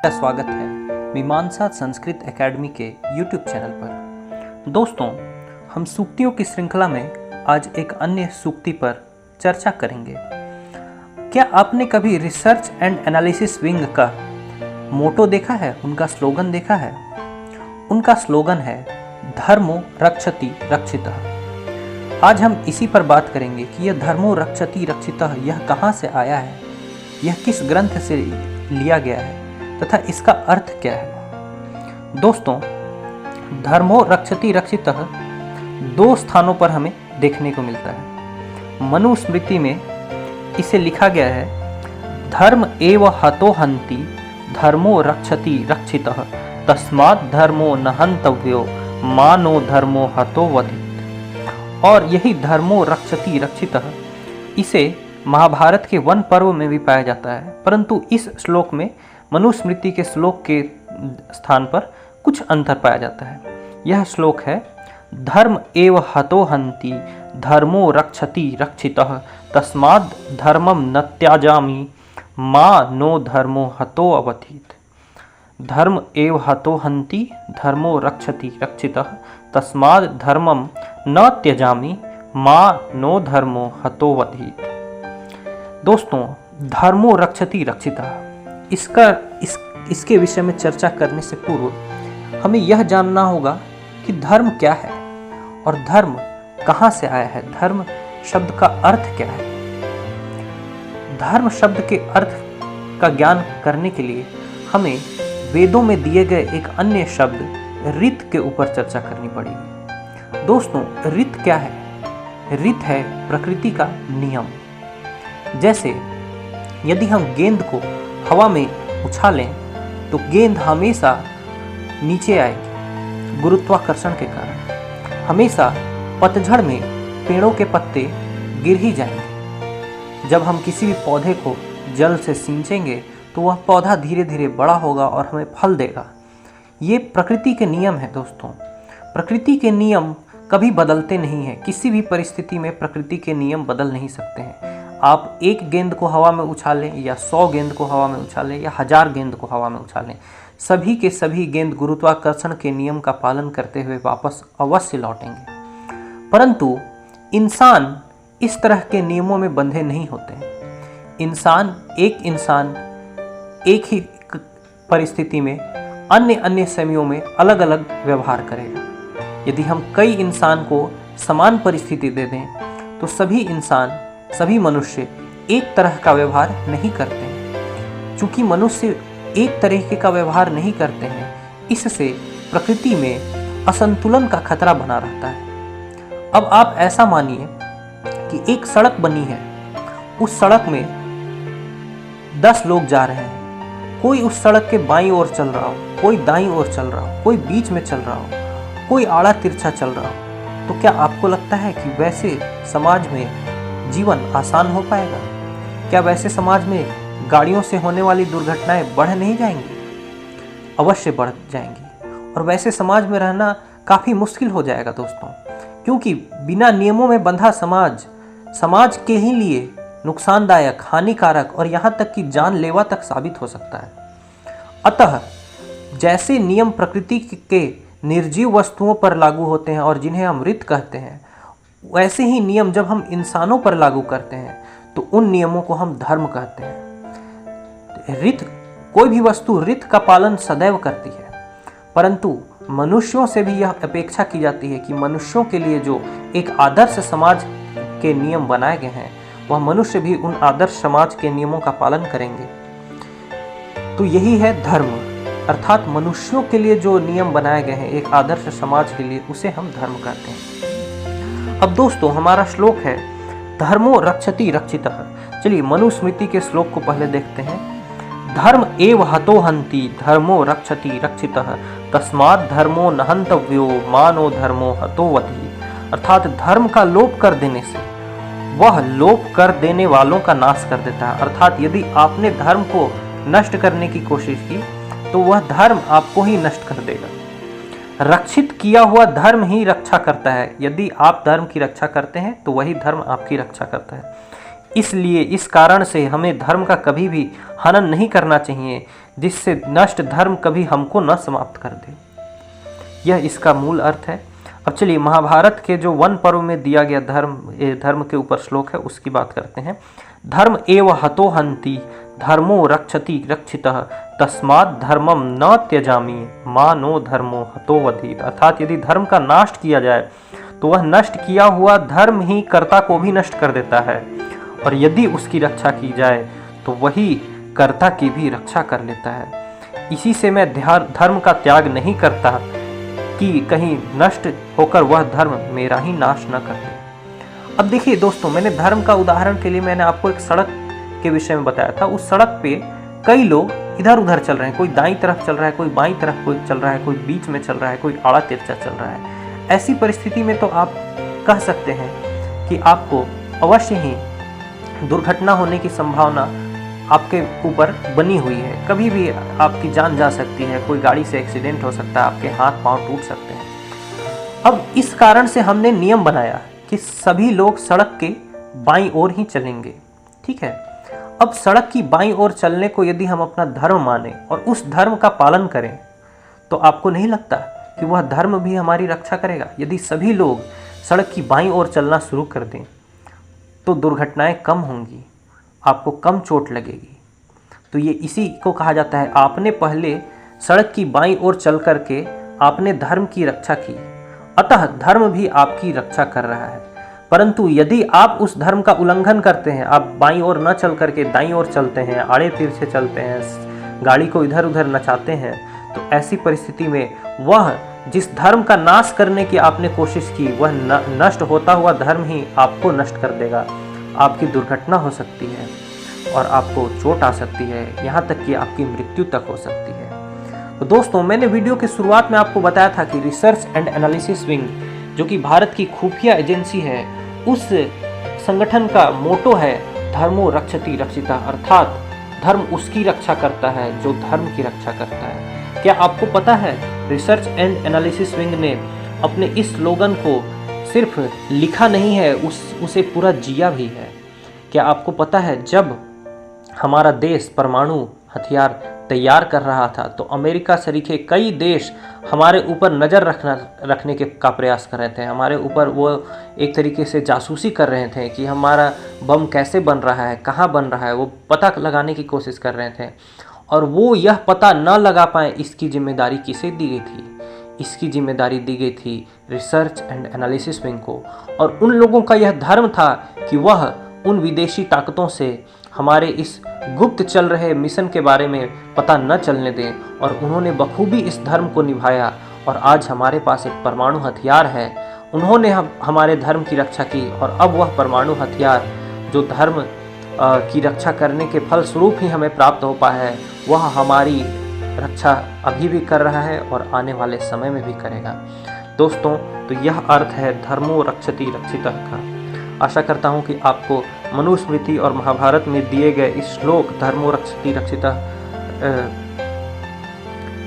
स्वागत है मीमांसा संस्कृत एकेडमी के YouTube चैनल पर। दोस्तों, हम सूक्तियों की श्रृंखला में आज एक अन्य सूक्ति पर चर्चा करेंगे। क्या आपने कभी रिसर्च एंड एनालिसिस विंग का मोटो देखा है, उनका स्लोगन देखा है? उनका स्लोगन है धर्मो रक्षति रक्षितः। आज हम इसी पर बात करेंगे कि यह धर्मो रक्षति रक्षितः यह कहाँ से आया है, यह किस ग्रंथ से लिया गया है तथा इसका अर्थ क्या है। दोस्तों, धर्मो रक्षति रक्षितः दो स्थानों पर हमें देखने को मिलता है। मनुस्मृति में इसे लिखा गया है धर्म एव हतो हन्ति धर्मो रक्षति रक्षितः तस्मात् धर्मो न हन्तव्यो मानो धर्मो हतो वधित। और यही धर्मो रक्षति रक्षितः इसे महाभारत के वन पर्व में भी पाया जाता है, परंतु इस श्लोक में मनुस्मृति के श्लोक के स्थान पर कुछ अंतर पाया जाता है। यह श्लोक है धर्म एव हतो हन्ति धर्मो रक्षति रक्षितः तस्माद् धर्मम न त्याजामि मा नो धर्मो हतो अवधीत। धर्म एव हतो हन्ति धर्मो रक्षति रक्षितः तस्माद् धर्मम न त्यजामि मा नो धर्मो हतो वधीत। दोस्तों, धर्मो रक्षति रक्षितः इसके विषय में चर्चा करने से पूर्व हमें यह जानना होगा कि धर्म क्या है और धर्म कहाँ से आया है, धर्म शब्द का अर्थ क्या है। धर्म शब्द के अर्थ का ज्ञान करने के लिए हमें वेदों में दिए गए एक अन्य शब्द ऋत के ऊपर चर्चा करनी पड़ेगी। दोस्तों, ऋत क्या है? ऋत है प्रकृति का नियम। जैसे यदि हम गेंद को हवा में उछालें तो गेंद हमेशा नीचे आएगी गुरुत्वाकर्षण के कारण। हमेशा पतझड़ में पेड़ों के पत्ते गिर ही जाएंगे। जब हम किसी भी पौधे को जल से सींचेंगे तो वह पौधा धीरे धीरे बड़ा होगा और हमें फल देगा। ये प्रकृति के नियम है। दोस्तों, प्रकृति के नियम कभी बदलते नहीं हैं। किसी भी परिस्थिति में प्रकृति के नियम बदल नहीं सकते हैं। आप एक गेंद को हवा में उछालें या 100 गेंद को हवा में उछालें या 1000 गेंद को हवा में उछालें, सभी के सभी गेंद गुरुत्वाकर्षण के नियम का पालन करते हुए वापस अवश्य लौटेंगे। परंतु इंसान इस तरह के नियमों में बंधे नहीं होते हैं। इंसान एक ही परिस्थिति में अन्य समयों में अलग अलग व्यवहार करेगा। यदि हम कई इंसान को समान परिस्थिति दे दें तो सभी मनुष्य एक तरह का व्यवहार नहीं करते हैं। चूंकि मनुष्य एक तरीके का व्यवहार नहीं करते हैं, इससे प्रकृति में असंतुलन का खतरा बना रहता है। अब आप ऐसा मानिए कि एक सड़क बनी है, उस सड़क में 10 लोग जा रहे हैं। कोई उस सड़क के बाईं ओर चल रहा हो, कोई दाईं ओर चल रहा हो, कोई बीच में चल रहा हो, कोई आड़ा तिरछा चल रहा हो, तो क्या आपको लगता है कि वैसे समाज में जीवन आसान हो पाएगा? क्या वैसे समाज में गाड़ियों से होने वाली दुर्घटनाएं बढ़ नहीं जाएंगी? अवश्य बढ़ जाएंगी और वैसे समाज में रहना काफ़ी मुश्किल हो जाएगा दोस्तों, क्योंकि बिना नियमों में बंधा समाज के ही लिए नुकसानदायक, हानिकारक और यहाँ तक कि जानलेवा तक साबित हो सकता है। अतः जैसे नियम प्रकृति के निर्जीव वस्तुओं पर लागू होते हैं और जिन्हें हम ऋत कहते हैं, वैसे ही नियम जब हम इंसानों पर लागू करते हैं तो उन नियमों को हम धर्म कहते हैं। ऋत, कोई भी वस्तु ऋत का पालन सदैव करती है, परंतु मनुष्यों से भी यह अपेक्षा की जाती है कि मनुष्यों के लिए जो एक आदर्श समाज के नियम बनाए गए हैं, वह मनुष्य भी उन आदर्श समाज के नियमों का पालन करेंगे। तो यही है धर्म, अर्थात मनुष्यों के लिए जो नियम बनाए गए हैं एक आदर्श समाज के लिए, उसे हम धर्म कहते हैं। अब दोस्तों, हमारा श्लोक है धर्मो रक्षति रक्षितः। चलिए मनुस्मृति के श्लोक को पहले देखते हैं। धर्म एव हतो हन्ति धर्मो रक्षति रक्षितः तस्मात् धर्मो न हन्तव्यो मानो धर्मो हतो वधीत। अर्थात धर्म का लोप कर देने से वह लोप कर देने वालों का नाश कर देता है। अर्थात यदि आपने धर्म को नष्ट करने की कोशिश की तो वह धर्म आपको ही नष्ट कर देगा। रक्षित किया हुआ धर्म ही रक्षा करता है। यदि आप धर्म की रक्षा करते हैं तो वही धर्म आपकी रक्षा करता है। इसलिए इस कारण से हमें धर्म का कभी भी हनन नहीं करना चाहिए, जिससे नष्ट धर्म कभी हमको न समाप्त कर दे। यह इसका मूल अर्थ है। अब चलिए महाभारत के जो वन पर्व में दिया गया धर्म के ऊपर श्लोक है उसकी बात करते हैं। धर्म एव हतो हन्ति धर्मो रक्षति रक्षितः तस्मात् धर्मम न त्यजामि मानो धर्मो हतो वधीत। अर्थात यदि धर्म का नाश किया जाए तो वह नष्ट किया हुआ धर्म ही कर्ता को भी नष्ट कर देता है, और यदि उसकी रक्षा की जाए तो वही कर्ता की भी रक्षा कर लेता है। इसी से मैं धर्म का त्याग नहीं करता कि कहीं नष्ट होकर वह धर्म मेरा ही नाश न कर दे। अब देखिए दोस्तों, मैंने धर्म का उदाहरण के लिए मैंने आपको एक सड़क के विषय में बताया था। उस सड़क पे कई लोग इधर उधर चल रहे हैं, कोई दाईं तरफ चल रहा है, कोई बाईं तरफ कोई चल रहा है, कोई बीच में चल रहा है, कोई आड़ा तिरछा चल रहा है। ऐसी परिस्थिति में तो आप कह सकते हैं कि आपको अवश्य ही दुर्घटना होने की संभावना आपके ऊपर बनी हुई है। कभी भी आपकी जान जा सकती है, कोई गाड़ी से एक्सीडेंट हो सकता है, आपके हाथ पांव टूट सकते हैं। अब इस कारण से हमने नियम बनाया कि सभी लोग सड़क के बाईं ओर ही चलेंगे, ठीक है। अब सड़क की बाईं ओर चलने को यदि हम अपना धर्म माने और उस धर्म का पालन करें, तो आपको नहीं लगता कि वह धर्म भी हमारी रक्षा करेगा? यदि सभी लोग सड़क की बाईं ओर चलना शुरू कर दें तो दुर्घटनाएं कम होंगी, आपको कम चोट लगेगी। तो ये इसी को कहा जाता है, आपने पहले सड़क की बाईं ओर चल करके आपने धर्म की रक्षा की, अतः धर्म भी आपकी रक्षा कर रहा है। परंतु यदि आप उस धर्म का उल्लंघन करते हैं, आप बाईं ओर न चल करके दाईं ओर चलते हैं, आड़े तिरछे चलते हैं, गाड़ी को इधर उधर नचाते हैं, तो ऐसी परिस्थिति में वह जिस धर्म का नाश करने की आपने कोशिश की, वह नष्ट होता हुआ धर्म ही आपको नष्ट कर देगा। आपकी दुर्घटना हो सकती है और आपको चोट आ सकती है, यहाँ तक कि आपकी मृत्यु तक हो सकती है। तो दोस्तों, मैंने वीडियो की शुरुआत में आपको बताया था कि रिसर्च एंड एनालिसिस विंग, जो कि भारत की खुफिया एजेंसी है, उस संगठन का मोटो है धर्मो रक्षति रक्षिता, अर्थात धर्म उसकी रक्षा करता है जो धर्म की रक्षा करता है। क्या आपको पता है, रिसर्च एंड एनालिसिस विंग ने अपने इस स्लोगन को सिर्फ लिखा नहीं है, उसे पूरा जिया भी है। क्या आपको पता है, जब हमारा देश परमाणु हथियार तैयार कर रहा था तो अमेरिका सरीखे कई देश हमारे ऊपर नज़र रखने का प्रयास कर रहे थे। हमारे ऊपर वो एक तरीके से जासूसी कर रहे थे कि हमारा बम कैसे बन रहा है, कहाँ बन रहा है, वो पता लगाने की कोशिश कर रहे थे। और वो यह पता न लगा पाए, इसकी जिम्मेदारी किसे दी गई थी? इसकी जिम्मेदारी दी गई थी रिसर्च एंड एनालिसिस विंग को। और उन लोगों का यह धर्म था कि वह उन विदेशी ताकतों से हमारे इस गुप्त चल रहे मिशन के बारे में पता न चलने दें, और उन्होंने बखूबी इस धर्म को निभाया। और आज हमारे पास एक परमाणु हथियार है। उन्होंने हमारे धर्म की रक्षा की, और अब वह परमाणु हथियार जो धर्म की रक्षा करने के फलस्वरूप ही हमें प्राप्त हो पाया है, वह हमारी रक्षा अभी भी कर रहा है और आने वाले समय में भी करेगा। दोस्तों, तो यह अर्थ है धर्मो रक्षति रक्षितः का। आशा करता हूँ कि आपको मनुस्मृति और महाभारत में दिए गए इस श्लोक धर्मो रक्षति रक्षितः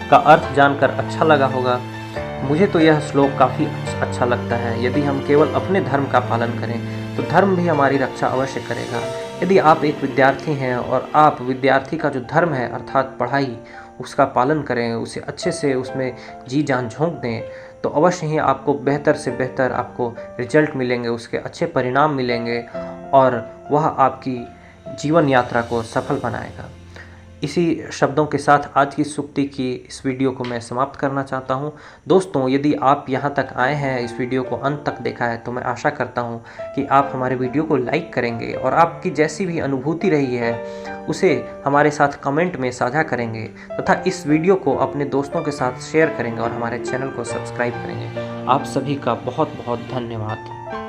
का अर्थ जानकर अच्छा लगा होगा। मुझे तो यह श्लोक काफ़ी अच्छा लगता है। यदि हम केवल अपने धर्म का पालन करें तो धर्म भी हमारी रक्षा अवश्य करेगा। यदि आप एक विद्यार्थी हैं और आप विद्यार्थी का जो धर्म है अर्थात पढ़ाई, उसका पालन करें, उसे अच्छे से उसमें जी जान झोंक दें, तो अवश्य ही आपको बेहतर से बेहतर आपको रिजल्ट मिलेंगे, उसके अच्छे परिणाम मिलेंगे, और वह आपकी जीवन यात्रा को सफल बनाएगा। इसी शब्दों के साथ आज की सूक्ति की इस वीडियो को मैं समाप्त करना चाहता हूं। दोस्तों, यदि आप यहां तक आए हैं, इस वीडियो को अंत तक देखा है, तो मैं आशा करता हूं कि आप हमारे वीडियो को लाइक करेंगे और आपकी जैसी भी अनुभूति रही है उसे हमारे साथ कमेंट में साझा करेंगे, तथा इस वीडियो को अपने दोस्तों के साथ शेयर करेंगे और हमारे चैनल को सब्सक्राइब करेंगे। आप सभी का बहुत बहुत धन्यवाद।